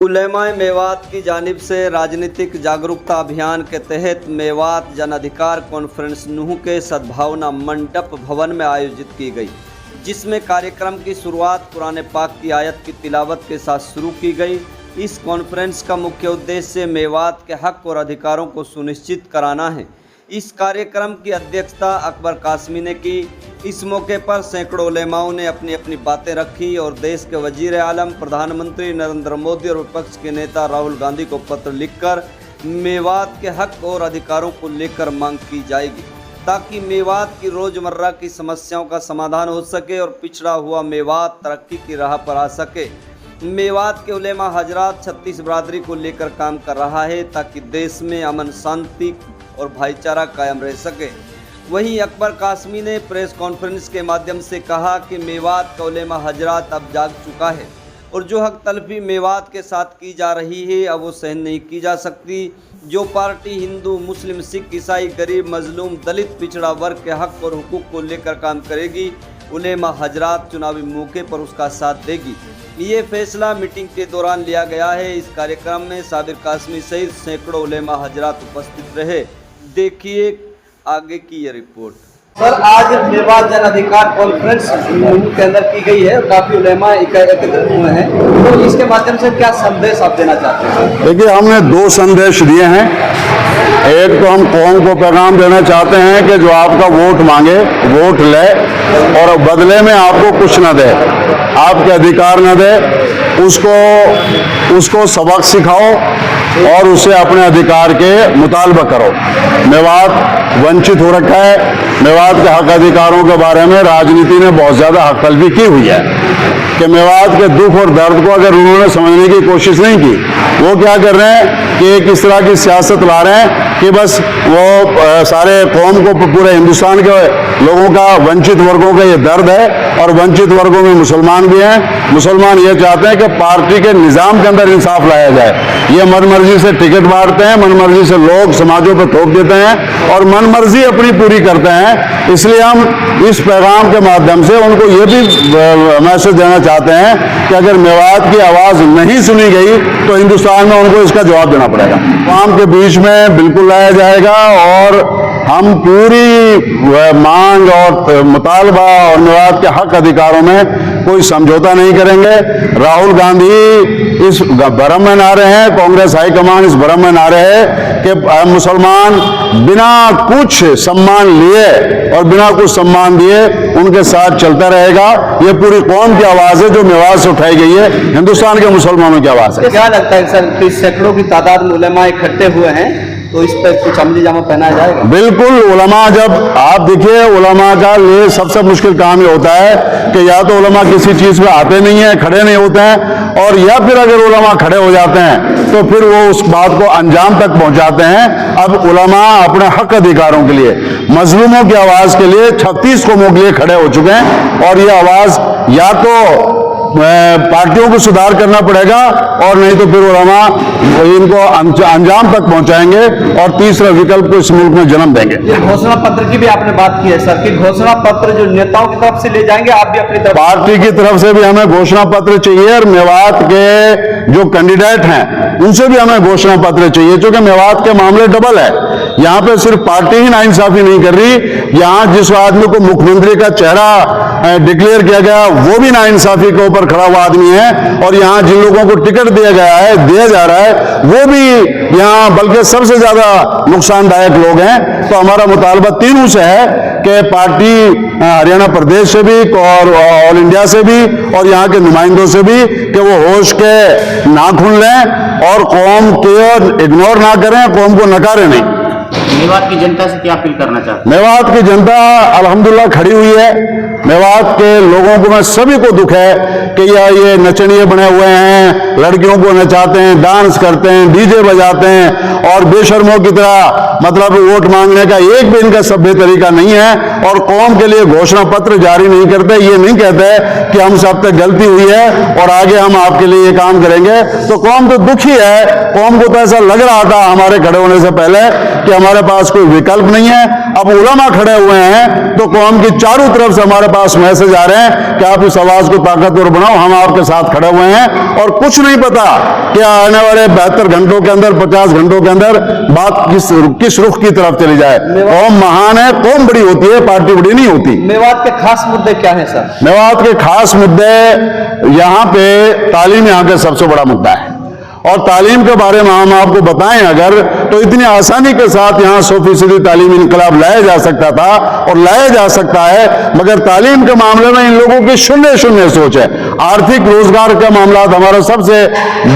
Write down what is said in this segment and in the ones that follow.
उलेमाए मेवात की जानिब से राजनीतिक जागरूकता अभियान के तहत मेवात जन अधिकार कॉन्फ्रेंस नूह के सद्भावना मंडप भवन में आयोजित की गई, जिसमें कार्यक्रम की शुरुआत कुरान पाक की आयत की तिलावत के साथ शुरू की गई। इस कॉन्फ्रेंस का मुख्य उद्देश्य मेवात के हक और अधिकारों को सुनिश्चित कराना है। इस कार्यक्रम की अध्यक्षता अकबर कासमी ने की। इस मौके पर सैकड़ों उलेमाओं ने अपनी अपनी बातें रखी और देश के वजीर आलम प्रधानमंत्री नरेंद्र मोदी और विपक्ष के नेता राहुल गांधी को पत्र लिखकर मेवात के हक और अधिकारों को लेकर मांग की जाएगी, ताकि मेवात की रोज़मर्रा की समस्याओं का समाधान हो सके और पिछड़ा हुआ मेवात तरक्की की राह पर आ सके। मेवात के उलेमा हजरात 36 बरादरी को लेकर काम कर रहा है, ताकि देश में अमन, शांति और भाईचारा कायम रह सके। वहीं अकबर कासमी ने प्रेस कॉन्फ्रेंस के माध्यम से कहा कि मेवात का उलेमा हजरात अब जाग चुका है और जो हक तलफी मेवात के साथ की जा रही है अब वो सहन नहीं की जा सकती। जो पार्टी हिंदू, मुस्लिम, सिख, ईसाई, गरीब, मजलूम, दलित, पिछड़ा वर्ग के हक और हुकूक को लेकर काम करेगी, उलेमा हजरात चुनावी मौके पर उसका साथ देगी। ये फैसला मीटिंग के दौरान लिया गया है। इस कार्यक्रम में साबिर कासमी सहित सैकड़ों उलेमा हजरात उपस्थित रहे। देखिए आगे की ये रिपोर्ट। सर, आज मेवात जन अधिकार कॉन्फ्रेंस के अंदर की गई है, काफी उलेमा एकत्रित हुए हैं, तो इसके माध्यम से क्या संदेश आप देना चाहते हैं? देखिए, हमने दो संदेश दिए हैं। एक तो हम कौम को पैगाम देना चाहते हैं कि जो आपका वोट मांगे वोट ले और बदले में आपको कुछ न दे, आपके अधिकार न दे, उसको सबक सिखाओ और उसे अपने अधिकार के मुतालबा करो। मेवात वंचित हो रखा है। मेवात के हक अधिकारों के बारे में राजनीति ने बहुत ज़्यादा हक तलबी की हुई है कि मेवात के दुख और दर्द को अगर उन्होंने समझने की कोशिश नहीं की, वो क्या कर रहे हैं कि एक इस तरह की सियासत ला रहे हैं कि बस वो सारे कौम को, पूरे हिंदुस्तान के लोगों का, वंचित वर्गों का ये दर्द है और वंचित वर्गों में मुसलमान भी हैं। मुसलमान ये चाहते हैं कि पार्टी के निज़ाम के अंदर इंसाफ लाया जाए। ये मनमर्जी से टिकट बांटते हैं, मनमर्जी से लोग समाजों पर थोप देते हैं और मनमर्जी अपनी पूरी करते हैं। इसलिए हम इस पैगाम के माध्यम से उनको ये भी मैसेज देना चाहते हैं कि अगर मेवात की आवाज़ नहीं सुनी गई तो हिंदुस्तान में उनको इसका जवाब देना पड़ेगा। आवाम के बीच में बिल्कुल लाया जाएगा और हम पूरी मांग और मुतालबा और मेवात के हक अधिकारों में कोई समझौता नहीं करेंगे। राहुल गांधी इस भरम में ना रहे हैं, कांग्रेस हाईकमान इस भरम में ना रहे कि मुसलमान बिना कुछ सम्मान लिए और बिना कुछ सम्मान दिए उनके साथ चलता रहेगा। ये पूरी कौम की आवाज़ है जो मेवात से उठाई गई है, हिंदुस्तान के मुसलमानों की आवाज़ है। क्या लगता है सर कि सैकड़ों की तादाद में उलेमा इकट्ठे हुए हैं, तो इस पर कुछ अमली जामा पहनाया जाएगा? बिल्कुल। उलमा, जब आप देखिए, उलमा का लिए सबसे मुश्किल काम ये होता है कि या तो उलमा किसी चीज़ पे आते नहीं हैं, खड़े नहीं होते हैं, और या फिर अगर उलमा खड़े हो जाते हैं तो फिर वो उस बात को अंजाम तक पहुंचाते हैं। अब उलमा अपने हक अधिकारों के लिए, मजलूमों की आवाज़ के लिए 36 कौमों के लिए खड़े हो चुके हैं और ये आवाज़ या तो पार्टियों को सुधार करना पड़ेगा और नहीं तो फिर उलमा इनको अंजाम तक पहुंचाएंगे और तीसरा विकल्प को इस मुल्क में जन्म देंगे। घोषणा पत्र की भी आपने बात की है सर, कि घोषणा पत्र जो नेताओं की तरफ से ले जाएंगे, आप भी अपनी तरफ, पार्टी की तरफ से भी हमें घोषणा पत्र चाहिए और मेवात के जो कैंडिडेट हैं उनसे भी हमें घोषणा पत्र चाहिए, क्योंकि मेवात के मामले डबल है। यहाँ पे सिर्फ पार्टी ही नाइंसाफी नहीं कर रही, यहाँ जिस आदमी को मुख्यमंत्री का चेहरा डिक्लेयर किया गया वो भी नाइंसाफी के ऊपर खड़ा हुआ आदमी है, और यहाँ जिन लोगों को टिकट दिया जा रहा है वो भी यहाँ बल्कि सबसे ज्यादा नुकसानदायक लोग हैं। तो हमारा मुतालबा तीनों से है कि पार्टी हरियाणा प्रदेश से भी और ऑल इंडिया से भी और यहाँ के नुमाइंदों से भी कि वो होश के नाखून लें और कौम के इग्नोर ना करें, कौम को नकारें नहीं। मेवात की जनता से क्या अपील करना चाहते हैं? मेवात की जनता अल्हम्दुलिल्लाह खड़ी हुई है। मेवात के लोगों को, मैं सभी को दुख है कि ये नचनिए बने हुए हैं, लड़कियों को नचाते हैं, डांस करते हैं, डीजे बजाते हैं और बेशर्मों की तरह मतलब वोट मांगने का एक भी इनका सभ्य तरीका नहीं है और कौम के लिए घोषणा पत्र जारी नहीं करते। ये नहीं कहते कि हम सब तक गलती हुई है और आगे हम आपके लिए ये काम करेंगे। तो कौम तो दुखी है। कौम को तो ऐसा लग रहा था हमारे खड़े होने से पहले कि हमारे पास कोई विकल्प नहीं है। अब उलमा खड़े हुए हैं तो कौम की चारों तरफ से हमारे पास मैसेज आ रहे हैं कि आप इस आवाज को ताकतवर बनाओ, हम आपके साथ खड़े हुए हैं। और कुछ नहीं पता कि आने वाले 72 घंटों के अंदर, 50 घंटों के अंदर बात किस रुख की तरफ चली जाए। कौम महान है, कौम बड़ी होती है, पार्टी बड़ी नहीं होती। मेवात के खास मुद्दे क्या हैं सर? मेवात के खास मुद्दे यहाँ पे तालीम यहाँ के सबसे बड़ा मुद्दा है। और तालीम के बारे में हम आपको बताएं अगर, तो इतनी आसानी के साथ यहाँ 100% तालीमी इनकलाब लाया जा सकता था और लाया जा सकता है, मगर तालीम के मामले में इन लोगों की शून्य सोच है। आर्थिक रोजगार का मामला हमारा सबसे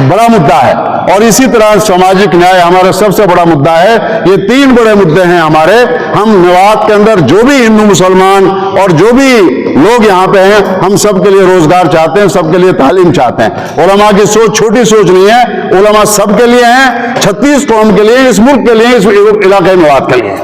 बड़ा मुद्दा है और इसी तरह सामाजिक न्याय हमारा सबसे बड़ा मुद्दा है। ये 3 बड़े मुद्दे हैं हमारे। हम मेवात के अंदर जो भी हिंदू मुसलमान और जो भी लोग यहाँ पे हैं, हम सबके लिए रोजगार चाहते हैं, सबके लिए तालीम चाहते हैं। उलमा की सोच छोटी सोच नहीं है, उलमा सबके लिए हैं, 36 कौम के लिए, इस मुल्क के लिए, इस इलाके मेवात के लिए।